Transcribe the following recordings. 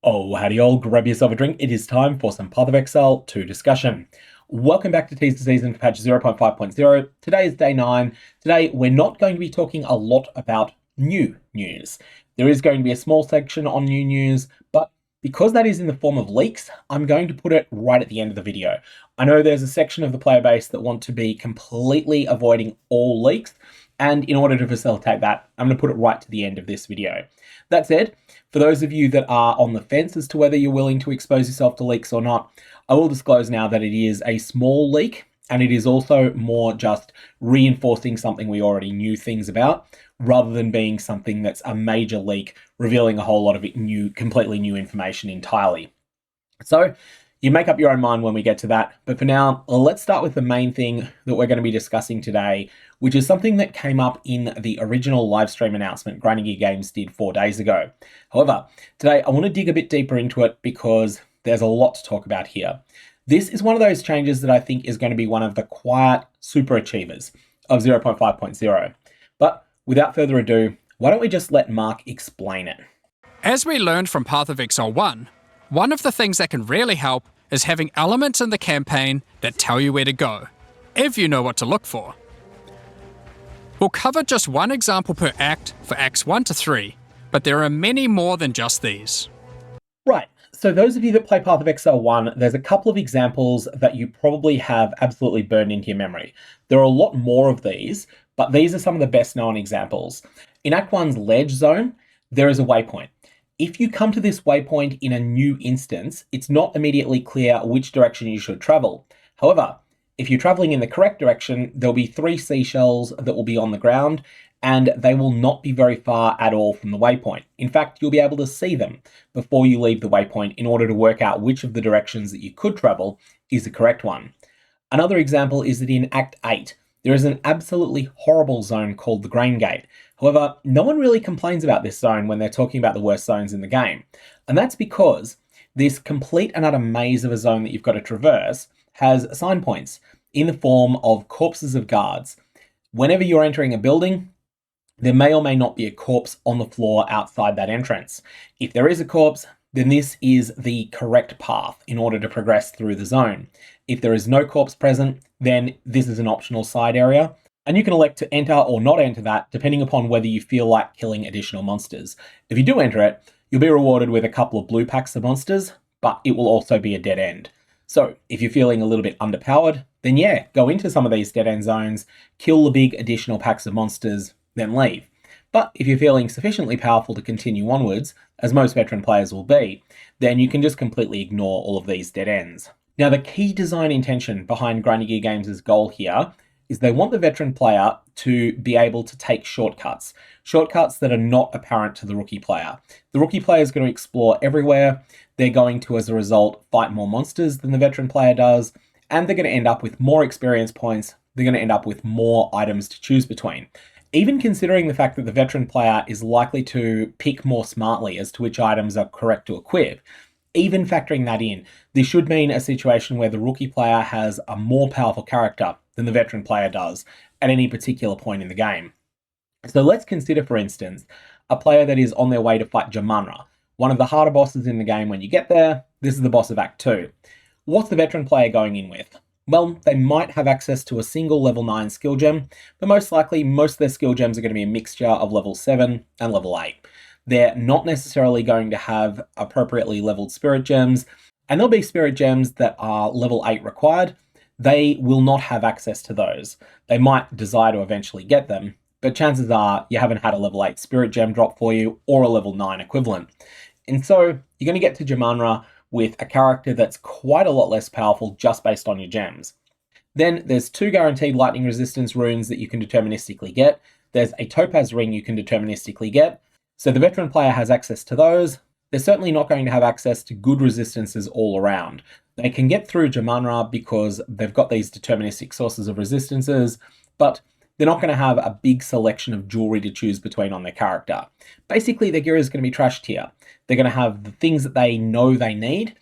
Oh, howdy all, grab yourself a drink. It is time for some Path of Exile 2 discussion. Welcome back to Teaser Season for patch 0.5.0. Today is day 9. Today, we're not going to be talking a lot about new news. There is going to be a small section on new news, but because that is in the form of leaks, I'm going to put it right at the end of the video. I know there's a section of the player base that want to be completely avoiding all leaks, and in order to facilitate that, I'm going to put it right to the end of this video. That said, for those of you that are on the fence as to whether you're willing to expose yourself to leaks or not, I will disclose now that it is a small leak, and it is also more just reinforcing something we already knew things about, rather than being something that's a major leak, revealing a whole lot of completely new information entirely. So, you make up your own mind when we get to that, but for now, let's start with the main thing that we're going to be discussing today, which is something that came up in the original livestream announcement Grinding Gear Games did 4 days ago. However, today I want to dig a bit deeper into it because there's a lot to talk about here. This is one of those changes that I think is going to be one of the quiet superachievers of 0.5.0. But without further ado, why don't we just let Mark explain it? As we learned from Path of Exile 1, one of the things that can really help is having elements in the campaign that tell you where to go, if you know what to look for. We'll cover just one example per act for acts 1 to 3, but there are many more than just these. Right, so those of you that play Path of Exile 1, there's a couple of examples that you probably have absolutely burned into your memory. There are a lot more of these, but these are some of the best known examples. In Act 1's ledge zone, there is a waypoint. If you come to this waypoint in a new instance, it's not immediately clear which direction you should travel. However, if you're traveling in the correct direction, there'll be 3 seashells that will be on the ground, and they will not be very far at all from the waypoint. In fact, you'll be able to see them before you leave the waypoint in order to work out which of the directions that you could travel is the correct one. Another example is that in Act 8, there is an absolutely horrible zone called the Grain Gate. However, no one really complains about this zone when they're talking about the worst zones in the game. And that's because this complete and utter maze of a zone that you've got to traverse has sign points in the form of corpses of guards. Whenever you're entering a building, there may or may not be a corpse on the floor outside that entrance. If there is a corpse, then this is the correct path in order to progress through the zone. If there is no corpse present, then this is an optional side area, and you can elect to enter or not enter that depending upon whether you feel like killing additional monsters. If you do enter it, you'll be rewarded with a couple of blue packs of monsters, but it will also be a dead end. So if you're feeling a little bit underpowered, then yeah, go into some of these dead end zones, kill the big additional packs of monsters, then leave. But if you're feeling sufficiently powerful to continue onwards, as most veteran players will be, then you can just completely ignore all of these dead ends. Now, the key design intention behind Grinding Gear Games' goal here is they want the veteran player to be able to take shortcuts that are not apparent to the rookie player. The rookie player is going to explore everywhere. They're going to, as a result, fight more monsters than the veteran player does, and they're going to end up with more experience points. They're going to end up with more items to choose between. Even considering the fact that the veteran player is likely to pick more smartly as to which items are correct to equip, even factoring that in, this should mean a situation where the rookie player has a more powerful character than the veteran player does at any particular point in the game. So let's consider, for instance, a player that is on their way to fight Jamanra, one of the harder bosses in the game when you get there. This is the boss of Act 2. What's the veteran player going in with? Well, they might have access to a single level 9 skill gem, but most likely most of their skill gems are going to be a mixture of level 7 and level 8. They're not necessarily going to have appropriately leveled spirit gems, and there'll be spirit gems that are level 8 required. They will not have access to those. They might desire to eventually get them, but chances are you haven't had a level 8 spirit gem drop for you or a level 9 equivalent. And so you're going to get to Jamanra with a character that's quite a lot less powerful just based on your gems. Then there's 2 guaranteed lightning resistance runes that you can deterministically get. There's a topaz ring you can deterministically get. So the veteran player has access to those. They're certainly not going to have access to good resistances all around. They can get through Jamanra because they've got these deterministic sources of resistances, but they're not going to have a big selection of jewelry to choose between on their character. Basically, their gear is going to be trashed here. They're going to have the things that they know they need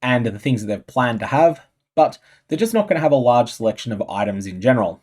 and the things that they've planned to have, but they're just not going to have a large selection of items in general.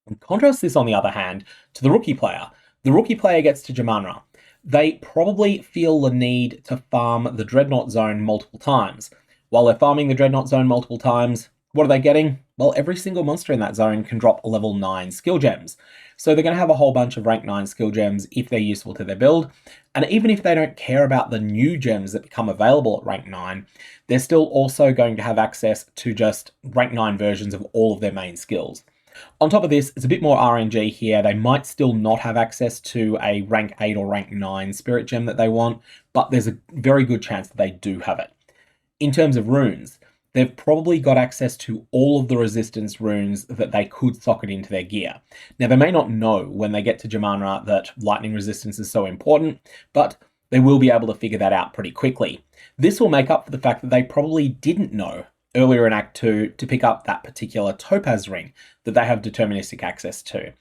And contrast this, on the other hand, to the rookie player. The rookie player gets to Jamanra. they probably feel the need to farm the Dreadnought Zone multiple times. While they're farming the Dreadnought Zone multiple times, what are they getting? Well, every single monster in that zone can drop level 9 skill gems. So they're going to have a whole bunch of rank 9 skill gems if they're useful to their build. And even if they don't care about the new gems that become available at rank 9, they're still also going to have access to just rank 9 versions of all of their main skills. On top of this, it's a bit more RNG here. They might still not have access to a rank 8 or rank 9 spirit gem that they want, but there's a very good chance that they do have it. In terms of runes, they've probably got access to all of the resistance runes that they could socket into their gear. Now, they may not know when they get to Jamanra that lightning resistance is so important, but they will be able to figure that out pretty quickly. This will make up for the fact that they probably didn't know earlier in Act 2 to pick up that particular topaz ring that they have deterministic access to.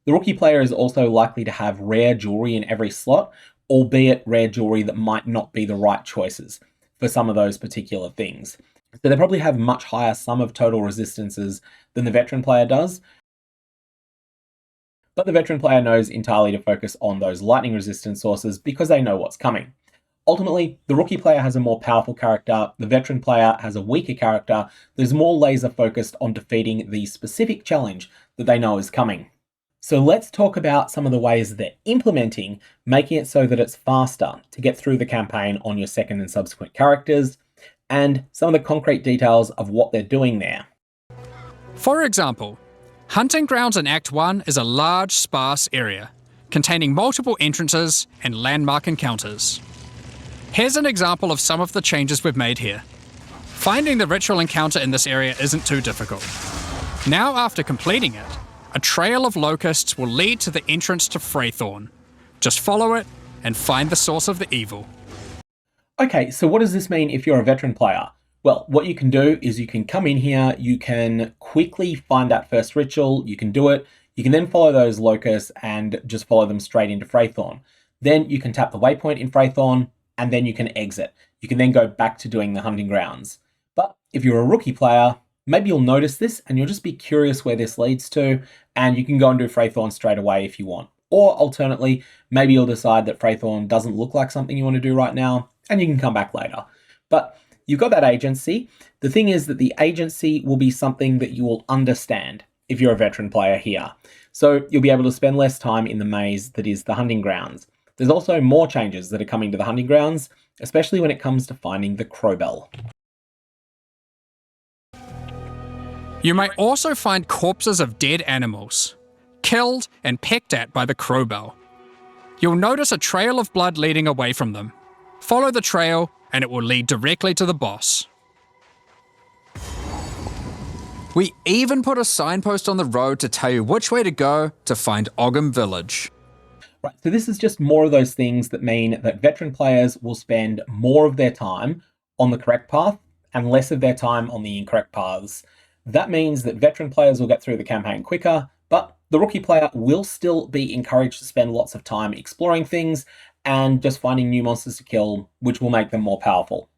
The rookie player is also likely to have rare jewelry in every slot, albeit rare jewelry that might not be the right choices for some of those particular things. So they probably have much higher sum of total resistances than the veteran player does, but the veteran player knows entirely to focus on those lightning resistance sources because they know what's coming. Ultimately, the rookie player has a more powerful character, the veteran player has a weaker character, there's more laser focused on defeating the specific challenge that they know is coming. So let's talk about some of the ways they're implementing, making it so that it's faster to get through the campaign on your second and subsequent characters, and some of the concrete details of what they're doing there. For example, Hunting Grounds in Act 1 is a large, sparse area, containing multiple entrances and landmark encounters. Here's an example of some of the changes we've made here. Finding the ritual encounter in this area isn't too difficult. Now, after completing it, a trail of locusts will lead to the entrance to Freythorn. Just follow it and find the source of the evil. Okay, so what does this mean if you're a veteran player? Well, what you can do is you can come in here, you can quickly find that first ritual, you can do it, you can then follow those locusts and just follow them straight into Freythorn. Then you can tap the waypoint in Freythorn, and then you can exit. You can then go back to doing the hunting grounds. But if you're a rookie player, maybe you'll notice this and you'll just be curious where this leads to, and you can go and do Freythorn straight away if you want. Or alternately, maybe you'll decide that Freythorn doesn't look like something you want to do right now, and you can come back later. But you've got that agency. The thing is that the agency will be something that you will understand if you're a veteran player here. So you'll be able to spend less time in the maze that is the hunting grounds. There's also more changes that are coming to the hunting grounds, especially when it comes to finding the crowbell. You may also find corpses of dead animals, killed and pecked at by the crowbell. You'll notice a trail of blood leading away from them. Follow the trail and it will lead directly to the boss. We even put a signpost on the road to tell you which way to go to find Ogham Village. Right, so this is just more of those things that mean that veteran players will spend more of their time on the correct path and less of their time on the incorrect paths. That means that veteran players will get through the campaign quicker, but the rookie player will still be encouraged to spend lots of time exploring things and just finding new monsters to kill, which will make them more powerful.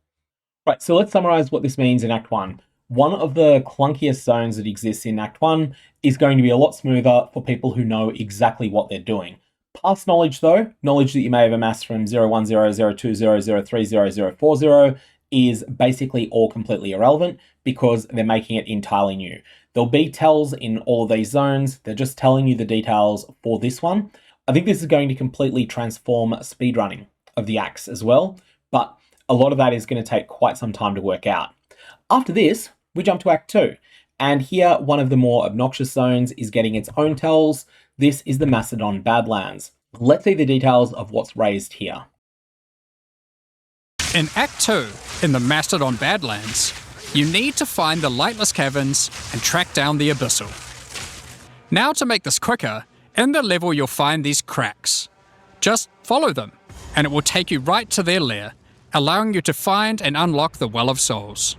Right, so let's summarize what this means in Act 1. One of the clunkiest zones that exists in Act 1 is going to be a lot smoother for people who know exactly what they're doing. Past knowledge, though, knowledge that you may have amassed from 010, 020, 030, 0040, is basically all completely irrelevant because they're making it entirely new. There'll be tells in all of these zones. They're just telling you the details for this one. I think this is going to completely transform speedrunning of the acts as well, but a lot of that is going to take quite some time to work out. After this, we jump to Act 2, and here one of the more obnoxious zones is getting its own tells. This is the Macedon Badlands. Let's see the details of what's raised here. In Act 2, in the Mastodon Badlands, you need to find the Lightless Caverns and track down the Abyssal. Now to make this quicker, in the level you'll find these cracks. Just follow them, and it will take you right to their lair, allowing you to find and unlock the Well of Souls.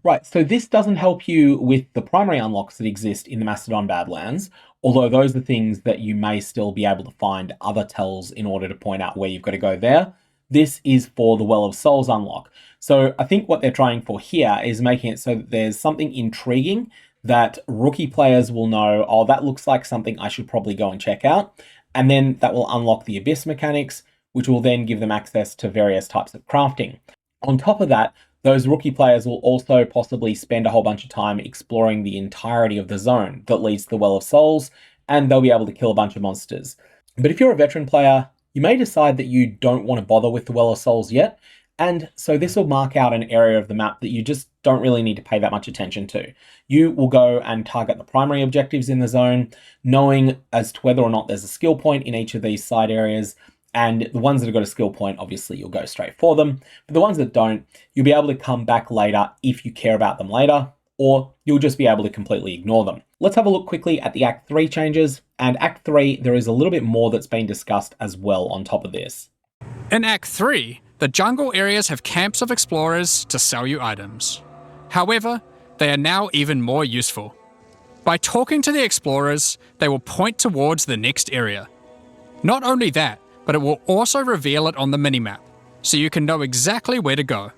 Right, so this doesn't help you with the primary unlocks that exist in the Macedon Badlands, although those are things that you may still be able to find other tells in order to point out where you've got to go there. This is for the Well of Souls unlock. So I think what they're trying for here is making it so that there's something intriguing that rookie players will know, oh, that looks like something I should probably go and check out. And then that will unlock the Abyss mechanics, which will then give them access to various types of crafting. On top of that, those rookie players will also possibly spend a whole bunch of time exploring the entirety of the zone that leads to the Well of Souls, and they'll be able to kill a bunch of monsters. But if you're a veteran player, you may decide that you don't want to bother with the Well of Souls yet, and so this will mark out an area of the map that you just don't really need to pay that much attention to. You will go and target the primary objectives in the zone, knowing as to whether or not there's a skill point in each of these side areas, and the ones that have got a skill point, obviously you'll go straight for them. But the ones that don't, you'll be able to come back later if you care about them later, or you'll just be able to completely ignore them. Let's have a look quickly at the Act 3 changes, and Act 3, there is a little bit more that's been discussed as well on top of this. In Act 3, the jungle areas have camps of explorers to sell you items. However, they are now even more useful. By talking to the explorers, they will point towards the next area. Not only that, but it will also reveal it on the minimap, so you can know exactly where to go.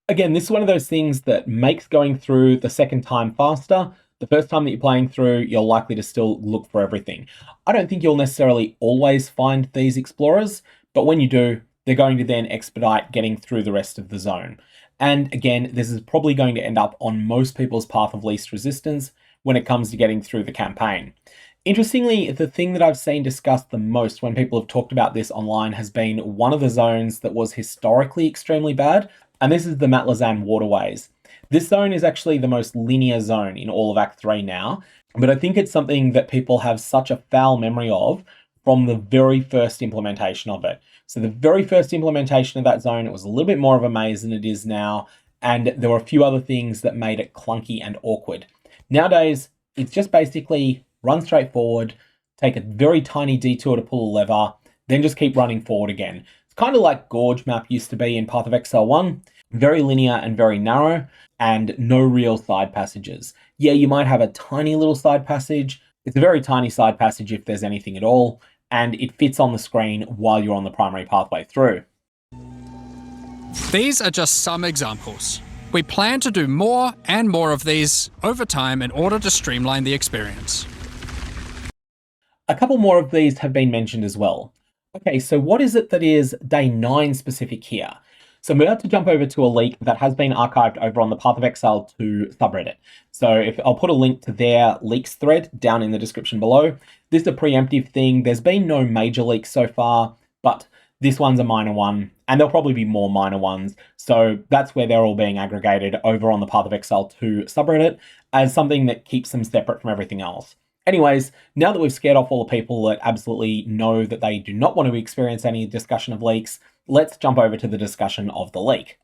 Again, this is one of those things that makes going through the second time faster. The first time that you're playing through, you're likely to still look for everything. I don't think you'll necessarily always find these explorers, but when you do, they're going to then expedite getting through the rest of the zone. And again, this is probably going to end up on most people's path of least resistance when it comes to getting through the campaign. Interestingly, the thing that I've seen discussed the most when people have talked about this online has been one of the zones that was historically extremely bad, and this is the Matlazan Waterways. This zone is actually the most linear zone in all of Act 3 now, but I think it's something that people have such a foul memory of from the very first implementation of it. So the very first implementation of that zone, it was a little bit more of a maze than it is now, and there were a few other things that made it clunky and awkward. Nowadays, it's just basically run straight forward, take a very tiny detour to pull a lever, then just keep running forward again. It's kind of like Gorge map used to be in Path of Exile 1, very linear and very narrow, and no real side passages. Yeah, you might have a tiny little side passage. It's a very tiny side passage if there's anything at all, and it fits on the screen while you're on the primary pathway through. These are just some examples. We plan to do more and more of these over time in order to streamline the experience. A couple more of these have been mentioned as well. Okay, so what is it that is Day 9 specific here? So I'm about to jump over to a leak that has been archived over on the Path of Exile 2 subreddit. So I'll put a link to their leaks thread down in the description below. This is a preemptive thing. There's been no major leaks so far, but this one's a minor one, and there'll probably be more minor ones. So that's where they're all being aggregated over on the Path of Exile 2 subreddit as something that keeps them separate from everything else. Anyways, now that we've scared off all the people that absolutely know that they do not want to experience any discussion of leaks, let's jump over to the discussion of the leak.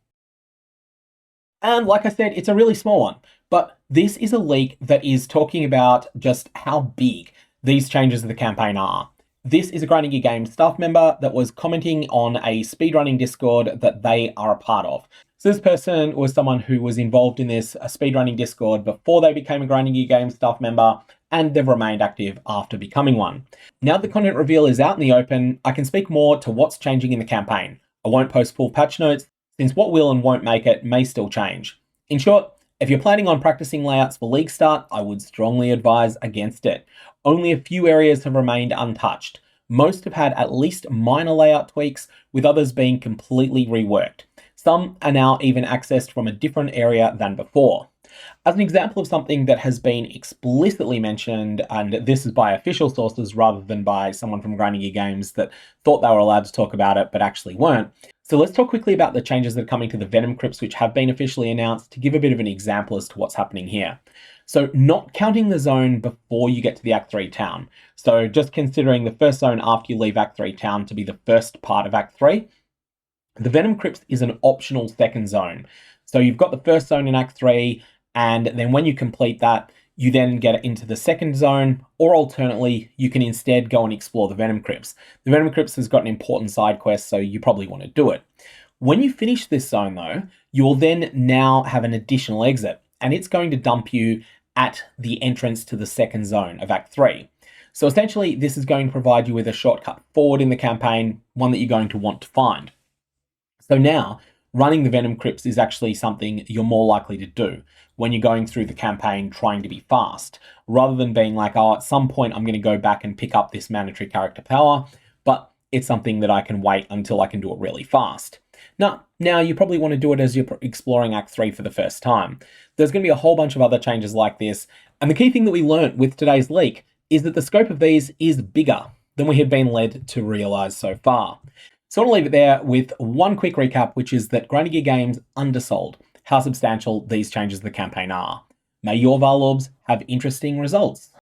And like I said, it's a really small one, but this is a leak that is talking about just how big these changes of the campaign are. This is a Grinding Gear Games staff member that was commenting on a speedrunning Discord that they are a part of. So this person was someone who was involved in this speedrunning Discord before they became a Grinding Gear Games staff member, and they've remained active after becoming one. Now that the content reveal is out in the open, I can speak more to what's changing in the campaign. I won't post full patch notes, since what will and won't make it may still change. In short, if you're planning on practicing layouts for League Start, I would strongly advise against it. Only a few areas have remained untouched. Most have had at least minor layout tweaks, with others being completely reworked. Some are now even accessed from a different area than before. As an example of something that has been explicitly mentioned, and this is by official sources rather than by someone from Grinding Gear Games that thought they were allowed to talk about it but actually weren't. So let's talk quickly about the changes that are coming to the Venom Crypts which have been officially announced to give a bit of an example as to what's happening here. So not counting the zone before you get to the Act 3 town. So just considering the first zone after you leave Act 3 town to be the first part of Act 3, the Venom Crypts is an optional second zone. So you've got the first zone in Act 3, and then when you complete that, you then get into the second zone, or alternately, you can instead go and explore the Venom Crypts. The Venom Crypts has got an important side quest, so you probably want to do it. When you finish this zone though, you will then now have an additional exit, and it's going to dump you at the entrance to the second zone of Act 3. So essentially, this is going to provide you with a shortcut forward in the campaign, one that you're going to want to find. So now, running the Venom Crypts is actually something you're more likely to do when you're going through the campaign trying to be fast, rather than being like, oh, at some point I'm going to go back and pick up this mandatory character power. But it's something that I can wait until I can do it really fast. Now you probably want to do it as you're exploring Act 3 for the first time. There's going to be a whole bunch of other changes like this, and the key thing that we learnt with today's leak is that the scope of these is bigger than we had been led to realise so far. So I want to leave it there with one quick recap, which is that Grinding Gear Games undersold how substantial these changes to the campaign are. May your Varlorbs have interesting results.